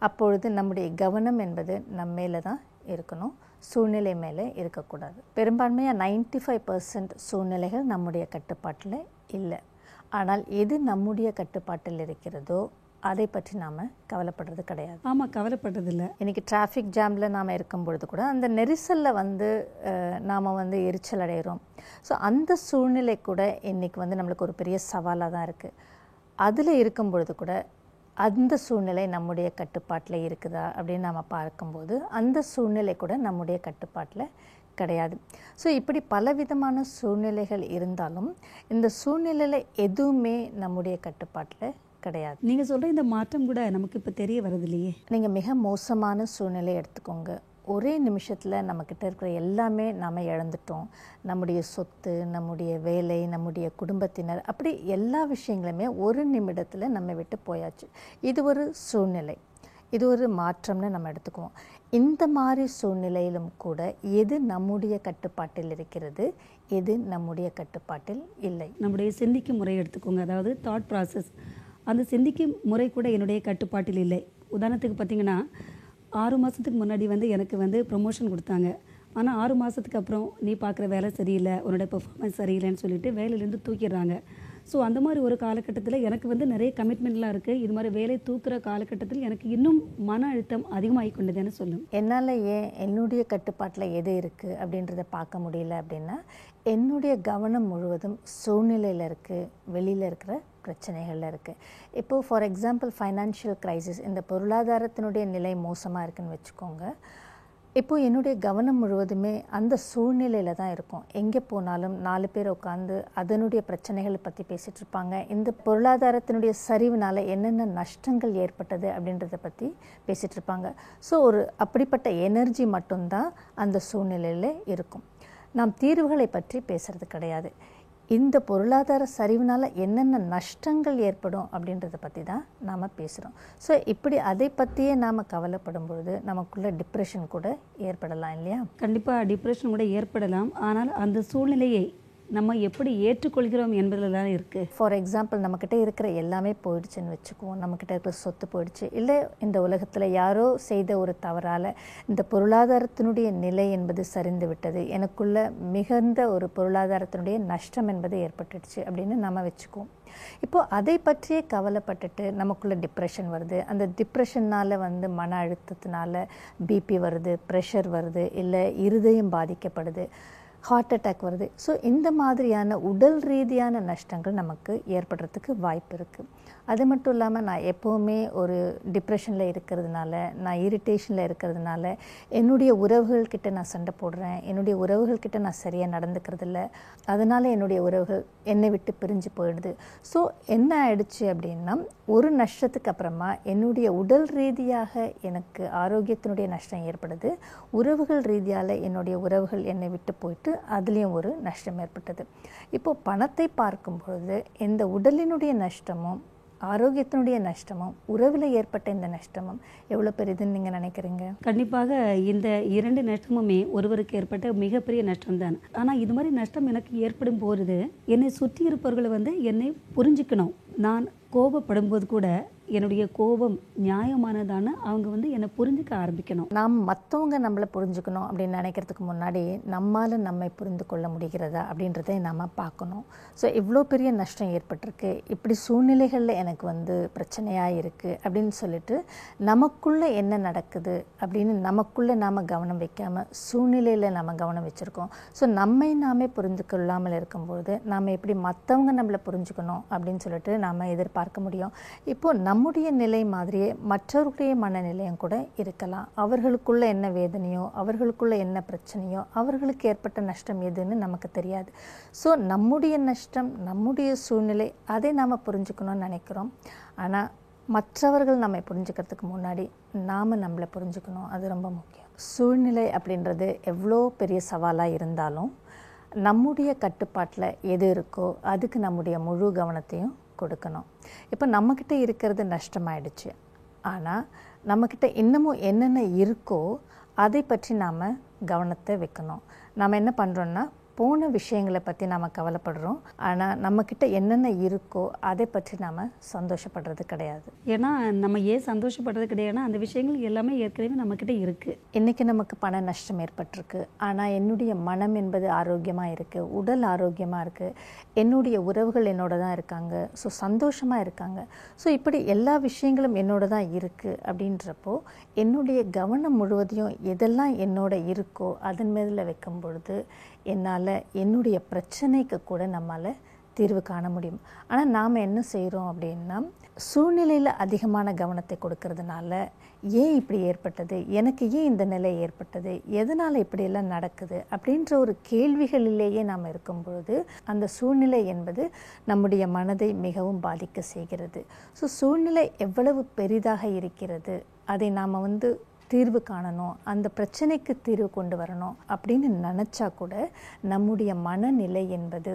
அப்பொழுது நம்முடைய கவனம் என்பது நம்ம மேலே தான் இருக்கணும், சூழ்நிலை மேலே இருக்கக்கூடாது. பெரும்பான்மையாக 95% சூழ்நிலைகள் நம்முடைய கட்டுப்பாட்டில் இல்லை. ஆனால் எது நம்முடைய கட்டுப்பாட்டில் இருக்கிறதோ அதை பற்றி நாம் கவலைப்படுறது கிடையாது. ஆமாம், கவலைப்படுறதில்லை. இன்றைக்கி டிராஃபிக் ஜாமில் நாம் இருக்கும் பொழுது கூட அந்த நெரிசலில் வந்து நாம் வந்து எரிச்சல் அடைகிறோம். ஸோ அந்த சூழ்நிலை கூட இன்றைக்கி வந்து நம்மளுக்கு ஒரு பெரிய சவாலாக தான் இருக்குது. அதில் இருக்கும் பொழுது கூட அந்த சூழ்நிலை நம்முடைய கட்டுப்பாட்டில் இருக்குதா அப்படின்னு நாம் பார்க்கும்போது அந்த சூழ்நிலை கூட நம்முடைய கட்டுப்பாட்டில் கிடையாது. ஸோ இப்படி பலவிதமான சூழ்நிலைகள் இருந்தாலும் இந்த சூழ்நிலையில் எதுவுமே நம்முடைய கட்டுப்பாட்டில் கிடையாது. நீங்கள் சொல்கிற இந்த மாற்றம் கூட நமக்கு இப்போ தெரிய வருது இல்லையே. நீங்கள் மிக மோசமான சூழ்நிலை எடுத்துக்கோங்க, ஒரே நிமிஷத்தில் நம்மக்கிட்ட இருக்கிற எல்லாமே நாம் இழந்துட்டோம். நம்முடைய சொத்து, நம்முடைய வேலை, நம்முடைய குடும்பத்தினர், அப்படி எல்லா விஷயங்களுமே ஒரு நிமிடத்தில் நம்ம விட்டு போயாச்சு. இது ஒரு சூழ்நிலை, இது ஒரு மாற்றம்னு நம்ம எடுத்துக்குவோம். இந்த மாதிரி சூழ்நிலையிலும் கூட எது நம்முடைய கட்டுப்பாட்டில் இருக்கிறது, எது நம்முடைய கட்டுப்பாட்டில் இல்லை. நம்முடைய சிந்திக்கும் முறை எடுத்துக்கோங்க, அதாவது தாட் ப்ராசஸ். அந்த சிந்திக்கும் முறை கூட என்னுடைய கட்டுப்பாட்டில் இல்லை. உதாரணத்துக்கு பார்த்திங்கன்னா, 6 மாதத்துக்கு முன்னாடி வந்து எனக்கு வந்து ப்ரொமோஷன் கொடுத்தாங்க. ஆனால் 6 மாதத்துக்கு அப்புறம் நீ பார்க்குற வேலை சரியில்லை, உன்னோட பெர்ஃபார்மன்ஸ் சரியில்லைன்னு சொல்லிட்டு வேலையிலேருந்து தூக்கிடுறாங்க. ஸோ அந்த மாதிரி ஒரு காலகட்டத்தில் எனக்கு வந்து நிறைய கமிட்மெண்ட்லாம் இருக்குது. இது மாதிரி வேலை தூக்குற காலகட்டத்தில் எனக்கு இன்னும் மன அழுத்தம் அதிகமாகி கொண்டதுன்னு சொல்லும். என்னால் ஏன் என்னுடைய கட்டுப்பாட்டில் எது இருக்குது அப்படின்றத பார்க்க முடியல அப்படின்னா, என்னுடைய கவனம் முழுவதும் சூழ்நிலையில் இருக்குது, வெளியில் இருக்கிற பிரச்சனைகளில் இருக்குது. இப்போது ஃபார் எக்ஸாம்பிள் ஃபைனான்ஷியல் கிரைசிஸ், இந்த பொருளாதாரத்தினுடைய நிலை மோசமாக இருக்குதுன்னு வச்சுக்கோங்க. இப்போது என்னுடைய கவனம் முழுவதுமே அந்த சூழ்நிலையில் தான் இருக்கும். எங்கே போனாலும் 4 பேர் உட்காந்து அதனுடைய பிரச்சனைகளை பற்றி பேசிகிட்டு இருப்பாங்க. இந்த பொருளாதாரத்தினுடைய சரிவினால் என்னென்ன நஷ்டங்கள் ஏற்பட்டது அப்படின்றத பற்றி பேசிகிட்டு இருப்பாங்க. ஸோ ஒரு அப்படிப்பட்ட எனர்ஜி மட்டும்தான் அந்த சூழ்நிலையில் இருக்கும். நாம் தீர்வுகளை பற்றி பேசுகிறது கிடையாது. இந்த பொருளாதார சரிவினால் என்னென்ன நஷ்டங்கள் ஏற்படும் அப்படின்றத பற்றி தான் நாம் பேசுகிறோம். ஸோ இப்படி அதை பற்றியே நாம் கவலைப்படும் பொழுது நமக்குள்ள டிப்ரெஷன் கூட ஏற்படலாம் இல்லையா? கண்டிப்பாக டிப்ரெஷன் கூட ஏற்படலாம். ஆனால் அந்த சூழ்நிலையை நம்ம எப்படி ஏற்றுக்கொள்கிறோம் என்பதில் தான் இருக்குது. ஃபார் எக்ஸாம்பிள், நம்மக்கிட்ட இருக்கிற எல்லாமே போயிடுச்சுன்னு வச்சுக்குவோம். நம்மக்கிட்ட இருக்கிற சொத்து போயிடுச்சு, இல்லை இந்த உலகத்தில் யாரோ செய்த ஒரு தவறால் இந்த பொருளாதாரத்தினுடைய நிலை என்பது சரிந்து விட்டது, எனக்குள்ள மிகுந்த ஒரு பொருளாதாரத்தினுடைய நஷ்டம் என்பது ஏற்பட்டுடுச்சு அப்படின்னு நம்ம வச்சுக்குவோம். இப்போது அதை பற்றியே கவலைப்பட்டுட்டு நமக்குள்ள டிப்ரெஷன் வருது. அந்த டிப்ரெஷன்னால் வந்து மன அழுத்தத்தினால பிபி வருது, ப்ரெஷர் வருது, இல்லை இருதயம் பாதிக்கப்படுது. ஹார்ட் அட்டாக் வருது. ஸோ இந்த மாதிரியான உடல் ரீதியான நஷ்டங்கள் நமக்கு ஏற்படுறதுக்கு வாய்ப்பு இருக்குது. அது மட்டும் இல்லாமல் நான் எப்போவுமே ஒரு டிப்ரெஷனில் இருக்கிறதுனால, நான் இரிட்டேஷனில் இருக்கிறதுனால, என்னுடைய உறவுகள்கிட்ட நான் சண்டை போடுறேன், என்னுடைய உறவுகள்கிட்ட நான் சரியாக நடந்துக்கிறதில்ல, அதனால் என்னுடைய உறவுகள் என்னை விட்டு பிரிஞ்சு போயிடுது. ஸோ என்ன ஆயிடுச்சு அப்படின்னா, ஒரு நஷ்டத்துக்கு அப்புறமா என்னுடைய உடல் ரீதியாக எனக்கு ஆரோக்கியத்தினுடைய நஷ்டம் ஏற்படுது, உறவுகள் ரீதியால் என்னுடைய உறவுகள் என்னை விட்டு போயிட்டு அதுலேயும் ஒரு நஷ்டம் ஏற்பட்டது. இப்போது பணத்தை பார்க்கும் பொழுது இந்த உடலினுடைய நஷ்டமும் ஆரோக்கியத்தினுடைய நஷ்டமும் உறவில் ஏற்பட்ட இந்த நஷ்டமும் எவ்வளோ பெரிதுன்னு நீங்கள் நினைக்கிறீங்க? கண்டிப்பாக இந்த 2 நஷ்டமுமே ஒருவருக்கு ஏற்பட்ட மிகப்பெரிய நஷ்டம்தான். ஆனால் இது மாதிரி நஷ்டம் எனக்கு ஏற்படும் போது என்னை சுற்றி இருப்பவர்களை என்னை புரிஞ்சுக்கணும். நான் கோபப்படும்போது கூட என்னுடைய கோபம் நியாயமானதான அவங்க என்னை புரிஞ்சுக்க ஆரம்பிக்கணும். நாம் மற்றவங்க நம்மளை புரிஞ்சுக்கணும் அப்படின்னு நினைக்கிறதுக்கு முன்னாடி நம்மால் நம்மை புரிந்து கொள்ள முடிகிறதா அப்படின்றதை நம்ம பார்க்கணும். ஸோ இவ்வளோ பெரிய நஷ்டம் ஏற்பட்டிருக்கு, இப்படி சூழ்நிலைகளில் எனக்கு பிரச்சனையாக இருக்குது அப்படின்னு சொல்லிட்டு நமக்குள்ளே என்ன நடக்குது அப்படின்னு நமக்குள்ளே நாம் கவனம் வைக்காமல் சூழ்நிலையில் நம்ம கவனம் வச்சுருக்கோம். ஸோ நம்மை நாமே புரிந்து கொள்ளாமல் இருக்கும்போது நாம் எப்படி மற்றவங்க நம்மளை புரிஞ்சுக்கணும் அப்படின்னு சொல்லிட்டு நாம் எதிர்பார்க்க முடியும்? இப்போது நம்முடைய நிலை மாதிரியே மற்றவர்களுடைய மனநிலையும் கூட இருக்கலாம். அவர்களுக்குள்ள என்ன வேதனையோ, அவர்களுக்குள்ள என்ன பிரச்சனையோ, அவர்களுக்கு ஏற்பட்ட நஷ்டம் எதுன்னு நமக்கு தெரியாது. ஸோ நம்முடைய நஷ்டம், நம்முடைய சூழ்நிலை, அதை நாம் புரிஞ்சுக்கணும்னு நினைக்கிறோம். ஆனால் மற்றவர்கள் நம்மை புரிஞ்சுக்கிறதுக்கு முன்னாடி நாம் நம்மளை புரிஞ்சுக்கணும். அது ரொம்ப முக்கியம். சூழ்நிலை அப்படின்றது எவ்வளோ பெரிய சவாலாக இருந்தாலும் நம்முடைய கட்டுப்பாட்டில் எது இருக்கோ அதுக்கு நம்முடைய முழு கவனத்தையும் கொடுக்கணும். இப்போ நம்மக்கிட்ட இருக்கிறது நஷ்டமாயிடுச்சு, ஆனால் நம்மக்கிட்ட இன்னமும் என்னென்ன இருக்கோ அதை பற்றி நாம் கவனத்தை வைக்கணும். நாம் என்ன பண்ணுறோன்னா, போன விஷயங்களை பற்றி நாம் கவலைப்படுறோம், ஆனால் நம்மக்கிட்ட என்னென்ன இருக்கோ அதை பற்றி நாம் சந்தோஷப்படுறது கிடையாது. ஏன்னா நம்ம ஏன் சந்தோஷப்படுறது கிடையாதுன்னா, அந்த விஷயங்கள் எல்லாமே ஏற்கனவே நம்மக்கிட்ட இருக்குது. இன்றைக்கி நமக்கு பண நஷ்டம் ஏற்பட்டிருக்கு, ஆனால் என்னுடைய மனம் என்பது ஆரோக்கியமாக இருக்குது, உடல் ஆரோக்கியமாக இருக்குது, என்னுடைய உறவுகள் என்னோட தான் இருக்காங்க, ஸோ சந்தோஷமாக இருக்காங்க. ஸோ இப்படி எல்லா விஷயங்களும் என்னோட தான் இருக்குது அப்படின்றப்போ என்னுடைய கவனம் முழுவதையும் எதெல்லாம் என்னோட இருக்கோ அதன் மேலே வைக்கும் பொழுது என்னால் என்னுடைய பிரச்சனைக்கு கூட நம்மால் தீர்வு காண முடியும். ஆனால் நாம் என்ன செய்கிறோம் அப்படின்னா, சூழ்நிலையில் அதிகமான கவனத்தை கொடுக்கறதுனால ஏன் இப்படி ஏற்பட்டது, எனக்கு ஏன் இந்த நிலை ஏற்பட்டது, எதனால் இப்படியெல்லாம் நடக்குது அப்படின்ற ஒரு கேள்விகளிலேயே நாம் இருக்கும் பொழுது அந்த சூழ்நிலை என்பது நம்முடைய மனதை மிகவும் பாதிக்க செய்கிறது. ஸோ சூழ்நிலை எவ்வளவு பெரிதாக இருக்கிறது, அதை நாம் தீர்வு காணணும், அந்த பிரச்சனைக்கு தீர்வு கொண்டு வரணும் அப்படின்னு நினச்சா கூட நம்முடைய மனநிலை என்பது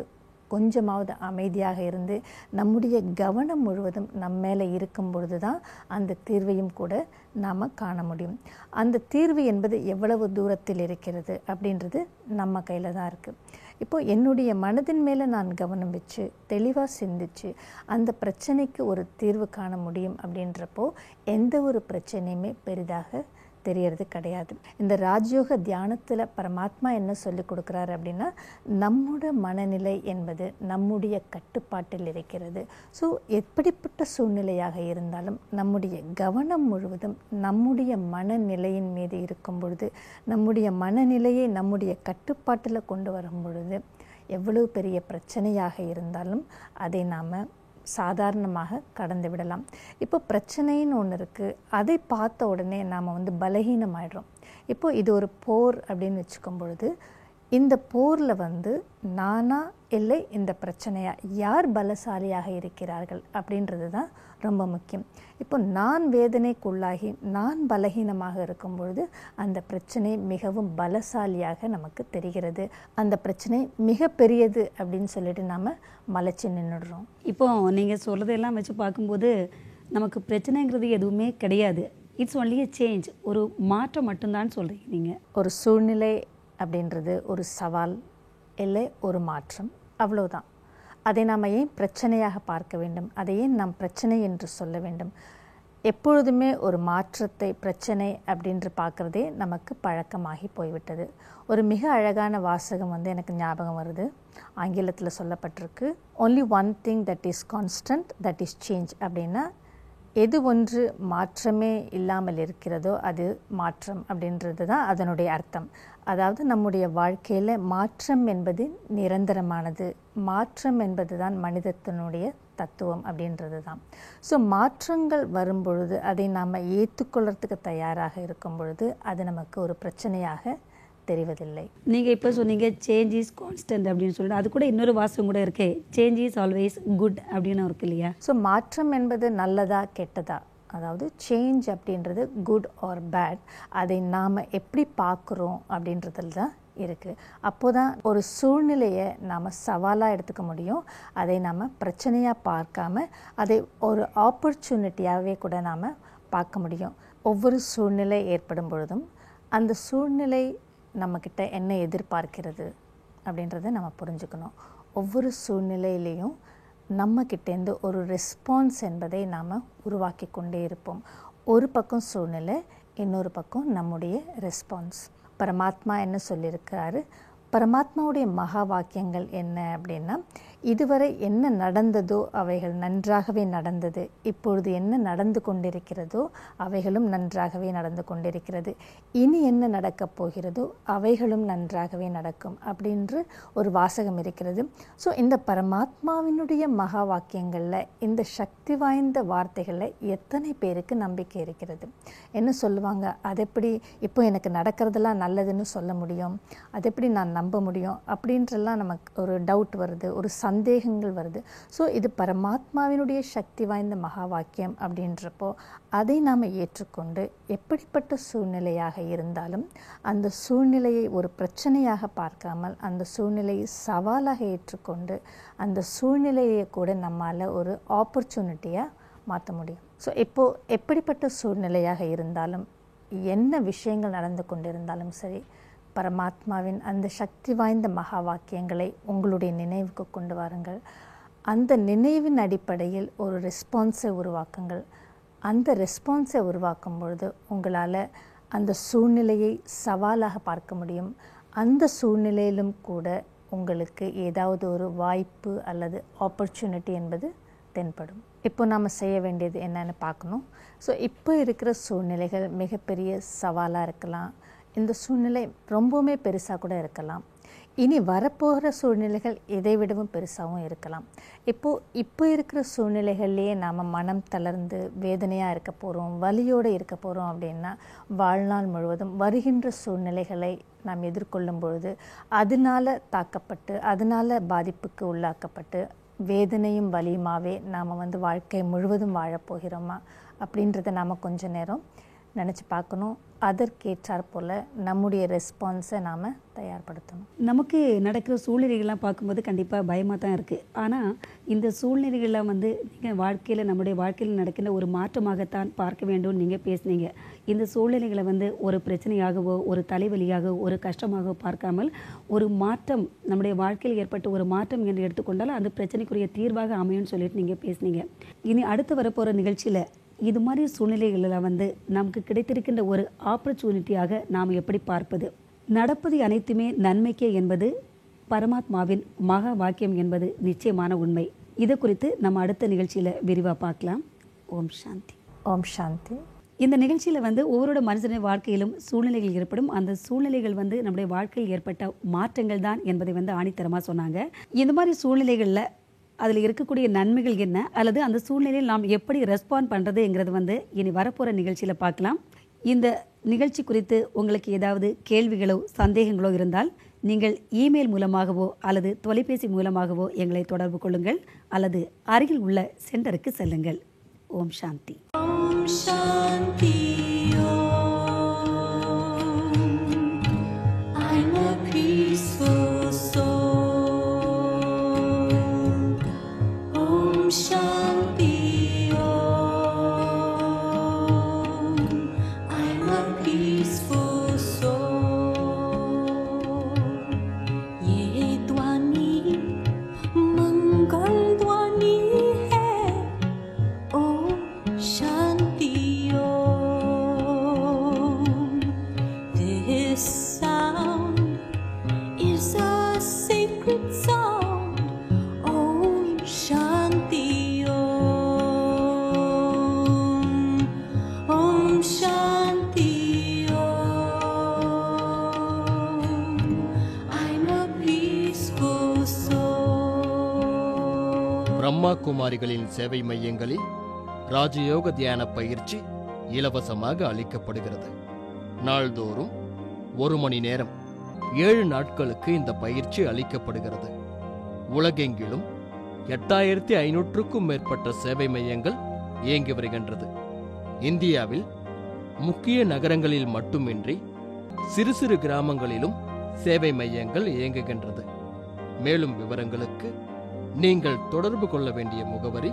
கொஞ்சமாவது அமைதியாக இருந்து நம்முடைய கவனம் முழுவதும் நம்ம மேலே இருக்கும் பொழுது தான் அந்த தீர்வையும் கூட நாம் காண முடியும். அந்த தீர்வு என்பது எவ்வளவு தூரத்தில் இருக்கிறது அப்படின்றது நம்ம கையில் தான் இருக்குது. இப்போது என்னுடைய மனதின் மேலே நான் கவனம் வச்சு தெளிவாக சிந்திச்சு அந்த பிரச்சனைக்கு ஒரு தீர்வு காண முடியும் அப்படின்றப்போ எந்த ஒரு பிரச்சனையுமே பெரிதாக தெரியறது கிடையாது. இந்த ராஜயோக தியானத்தில் பரமாத்மா என்ன சொல்லி கொடுக்குறாரு அப்படின்னா, நம்முடைய மனநிலை என்பது நம்முடைய கட்டுப்பாட்டில் இருக்கிறது. ஸோ எப்படிப்பட்ட சூழ்நிலையாக இருந்தாலும் நம்முடைய கவனம் முழுவதும் நம்முடைய மனநிலையின் மீது இருக்கும் பொழுது, நம்முடைய மனநிலையை நம்முடைய கட்டுப்பாட்டில் கொண்டு வரும் பொழுது எவ்வளவு பெரிய பிரச்சனையாக இருந்தாலும் அதை நாம் சாதாரணமாக கடந்து விடலாம். இப்போ பிரச்சனைன்னு ஒன்று இருக்குது, அதை பார்த்த உடனே நாம் பலகீனமாயிடுறோம். இப்போ இது ஒரு போர் அப்படின்னு வச்சுக்கும் பொழுது இந்த போரில் நானா இல்லை இந்த பிரச்சனையா, யார் பலசாலியாக இருக்கிறார்கள் அப்படின்றது தான் ரொம்ப முக்கியம். இப்போ நான் வேதனைக்குள்ளாகி நான் பலகீனமாக இருக்கும் பொழுது அந்த பிரச்சனை மிகவும் பலசாலியாக நமக்கு தெரிகிறது. அந்த பிரச்சனை மிக பெரியது அப்படின்னு சொல்லிட்டு நாம் மலைச்சு நின்றுடுறோம். இப்போ நீங்கள் சொல்கிறதெல்லாம் வச்சு பார்க்கும்போது நமக்கு பிரச்சனைங்கிறது எதுவுமே கிடையாது. இட்ஸ் ஒன்லி எ சேஞ்ச், ஒரு மாற்றம் மட்டும்தான் சொல்கிறீங்க நீங்கள். ஒரு சூழ்நிலை அப்படின்றது ஒரு சவால் இல்லை ஒரு மாற்றம், அவ்வளோதான். அதை நாம் ஏன் பிரச்சனையாக பார்க்க வேண்டும், அதை ஏன் நாம் பிரச்சனை என்று சொல்ல வேண்டும்? எப்பொழுதுமே ஒரு மாற்றத்தை பிரச்சனை அப்படின்று பார்க்குறதே நமக்கு பழக்கமாகி போய்விட்டது. ஒரு மிக அழகான வாசகம் எனக்கு ஞாபகம் வருது. ஆங்கிலத்தில் சொல்லப்பட்டிருக்கு, only one thing that is constant, that is change. அப்படின்னா எது ஒன்று மாற்றமே இல்லாமல் இருக்கிறதோ அது மாற்றம் அப்படின்றது தான் அதனுடைய அர்த்தம். அதாவது நம்முடைய வாழ்க்கையில் மாற்றம் என்பது நிரந்தரமானது, மாற்றம் என்பது தான் மனிதத்தினுடைய தத்துவம் அப்படின்றது தான். ஸோ மாற்றங்கள் வரும்பொழுது அதை நாம் ஏற்றுக்கொள்கிறதுக்கு தயாராக இருக்கும் பொழுது அது நமக்கு ஒரு பிரச்சனையாக தெரிவதில்லை. நீங்கள் இப்போ சொன்னீங்க சேஞ்ச் இஸ் கான்ஸ்டன்ட் அப்படின்னு சொல்லிட்டு, அது கூட இன்னொரு வாசகம் கூட இருக்கே, சேஞ்ச் இஸ் ஆல்வேஸ் குட் அப்படின்னு இருக்கு இல்லையா? ஸோ மாற்றம் என்பது நல்லதா கெட்டதா, அதாவது சேஞ்ச் அப்படின்றது குட் ஆர் பேட், அதை நாம் எப்படி பார்க்குறோம் அப்படின்றதுல தான் இருக்குது. அப்போ தான் ஒரு சூழ்நிலையை நாம் சவாலாக எடுத்துக்க முடியும். அதை நாம் பிரச்சனையாக பார்க்காம அதை ஒரு ஆப்பர்ச்சுனிட்டியாகவே கூட நாம் பார்க்க முடியும். ஒவ்வொரு சூழ்நிலை ஏற்படும் பொழுதும் அந்த சூழ்நிலை நம்மக்கிட்ட என்ன எதிர்பார்க்கிறது அப்படின்றத நம்ம புரிஞ்சுக்கணும். ஒவ்வொரு சூழ்நிலையிலையும் நம்மக்கிட்டேருந்து ஒரு ரெஸ்பான்ஸ் என்பதை நாம் உருவாக்கி கொண்டே இருப்போம். ஒரு பக்கம் சூழ்நிலை, இன்னொரு பக்கம் நம்முடைய ரெஸ்பான்ஸ். பரமாத்மா என்ன சொல்லியிருக்கிறாரு, பரமாத்மாவுடைய மகா வாக்கியங்கள் என்ன அப்படின்னா, இதுவரை என்ன நடந்ததோ அவைகள் நன்றாகவே நடந்தது, இப்பொழுது என்ன நடந்து கொண்டிருக்கிறதோ அவைகளும் நன்றாகவே நடந்து கொண்டிருக்கிறது, இனி என்ன நடக்கப் போகிறதோ அவைகளும் நன்றாகவே நடக்கும் அப்படின்று ஒரு வாசகம் இருக்கிறது. ஸோ இந்த பரமாத்மாவினுடைய மகா வாக்கியங்களில், இந்த சக்தி வாய்ந்த வார்த்தைகளில் எத்தனை பேருக்கு நம்பிக்கை இருக்கிறது? என்ன சொல்லுவாங்க, அது எப்படி இப்போ எனக்கு நடக்கிறதெல்லாம் நல்லதுன்னு சொல்ல முடியும், அது எப்படி நான் நம்ப முடியும் அப்படின்றலாம் நமக்கு ஒரு டவுட் வருது, ஒரு சந்தேகங்கள் வருது. ஸோ இது பரமாத்மாவினுடைய சக்தி வாய்ந்த மகா வாக்கியம் அப்படின்றப்போ அதை நாம் ஏற்றுக்கொண்டு எப்படிப்பட்ட சூழ்நிலையாக இருந்தாலும் அந்த சூழ்நிலையை ஒரு பிரச்சனையாக பார்க்காமல் அந்த சூழ்நிலையை சவாலாக ஏற்றுக்கொண்டு அந்த சூழ்நிலையை கூட நம்மால் ஒரு ஆப்பர்ச்சுனிட்டியாக மாற்ற முடியும். ஸோ இப்போது எப்படிப்பட்ட சூழ்நிலையாக இருந்தாலும், என்ன விஷயங்கள் நடந்து கொண்டிருந்தாலும் சரி, பரமாத்மாவின் அந்த சக்தி வாய்ந்த மகா வாக்கியங்களை உங்களுடைய நினைவுக்கு கொண்டு வாருங்கள். அந்த நினைவின் அடிப்படையில் ஒரு ரெஸ்பான்ஸை உருவாக்குங்கள். அந்த ரெஸ்பான்ஸை உருவாக்கும் பொழுது உங்களால் அந்த சூழ்நிலையை சவாலாக பார்க்க முடியும். அந்த சூழ்நிலையிலும் கூட உங்களுக்கு ஏதாவது ஒரு வாய்ப்பு அல்லது ஆப்பர்ச்சுனிட்டி என்பது தென்படும். இப்போ நாம் செய்ய வேண்டியது என்னன்னு பார்க்கணும். ஸோ இப்போ இருக்கிற சூழ்நிலைகள் மிகப்பெரிய சவாலாக இருக்கலாம், இந்த சூழ்நிலை ரொம்பவுமே பெருசாக கூட இருக்கலாம், இனி வரப்போகிற சூழ்நிலைகள் இதை விடவும் பெருசாகவும் இருக்கலாம். இப்போ இருக்கிற சூழ்நிலைகள்லேயே நாம் மனம் தளர்ந்து வேதனையாக இருக்க போகிறோம், வலியோடு இருக்க போகிறோம் அப்படின்னா வாழ்நாள் முழுவதும் வருகின்ற சூழ்நிலைகளை நாம் எதிர்கொள்ளும் பொழுது அதனால் தாக்கப்பட்டு அதனால் பாதிப்புக்கு உள்ளாக்கப்பட்டு வேதனையும் வலியுமாவே நாம் வாழ்க்கை முழுவதும் வாழப்போகிறோமா அப்படின்றத நாம் கொஞ்ச நேரம் நினச்சி பார்க்கணும். அதற்கேற்றாற் போல் நம்முடைய ரெஸ்பான்ஸை நாம் தயார்படுத்தணும். நமக்கு நடக்கிற சூழ்நிலைகள்லாம் பார்க்கும்போது கண்டிப்பாக பயமாக தான் இருக்குது. ஆனால் இந்த சூழ்நிலைகள்லாம் நீங்கள் வாழ்க்கையில் நம்முடைய வாழ்க்கையில் நடக்கின்ற ஒரு மாற்றமாகத்தான் பார்க்க வேண்டும்னு நீங்கள் பேசுனீங்க. இந்த சூழ்நிலைகளை ஒரு பிரச்சனையாகவோ ஒரு தலைவலியாகவோ ஒரு கஷ்டமாகவோ பார்க்காமல் ஒரு மாற்றம், நம்முடைய வாழ்க்கையில் ஏற்பட்ட ஒரு மாற்றம் என்று எடுத்துக்கொண்டால் அந்த பிரச்சனைக்குரிய தீர்வாக அமையும்னு சொல்லிட்டு நீங்கள் பேசுனீங்க. இனி அடுத்து வரப்போகிற நிகழ்ச்சியில் இது மாதிரி சூழ்நிலைகளில் நமக்கு கிடைத்திருக்கின்ற ஒரு ஆப்பர்ச்சுனிட்டியாக நாம் எப்படி பார்ப்பது, நடப்பது அனைத்துமே நன்மைக்கே என்பது பரமாத்மாவின் மகா வாக்கியம் என்பது நிச்சயமான உண்மை. இது குறித்து நம்ம அடுத்த நிகழ்ச்சியில் விரிவாக பார்க்கலாம். ஓம் சாந்தி. ஓம் சாந்தி. இந்த நிகழ்ச்சியில் ஒவ்வொரு மனுஷனின் வாழ்க்கையிலும் சூழ்நிலைகள் ஏற்படும். அந்த சூழ்நிலைகள் நம்முடைய வாழ்க்கையில் ஏற்பட்ட மாற்றங்கள் தான் என்பதை ஆணித்தரமாக சொன்னாங்க. இந்த மாதிரி சூழ்நிலைகளில் அதில் இருக்கக்கூடிய நன்மைகள் என்ன, அல்லது அந்த சூழ்நிலையில் நாம் எப்படி ரெஸ்பாண்ட் பண்ணுறதுங்கிறது இனி வரப்போகிற நிகழ்ச்சியில் பார்க்கலாம். இந்த நிகழ்ச்சி குறித்து உங்களுக்கு ஏதாவது கேள்விகளோ சந்தேகங்களோ இருந்தால் நீங்கள் இமெயில் மூலமாகவோ அல்லது தொலைபேசி மூலமாகவோ எங்களை தொடர்பு கொள்ளுங்கள், அல்லது அருகில் உள்ள சென்டருக்கு செல்லுங்கள். ஓம் சாந்தி. ஓம் சாந்தி. Sacred sound, Om Shanti Om. Brahma குமாரிகளின் சேவை மையங்களில் ராஜயோக தியான பயிற்சி இலவசமாக அளிக்கப்படுகிறது. நாள்தோறும் 1 மணி நேரம் 7 நாட்களுக்கு இந்த பயிற்சி அளிக்கப்படுகிறது. உலகெங்கிலும் 8500க்கும் மேற்பட்ட சேவை மையங்கள் இயங்கி வருகின்றது. இந்தியாவில் முக்கிய நகரங்களில் மட்டுமின்றி சிறு சிறு கிராமங்களிலும் சேவை மையங்கள் இயங்குகின்றது. மேலும் விவரங்களுக்கு நீங்கள் தொடர்பு கொள்ள வேண்டிய முகவரி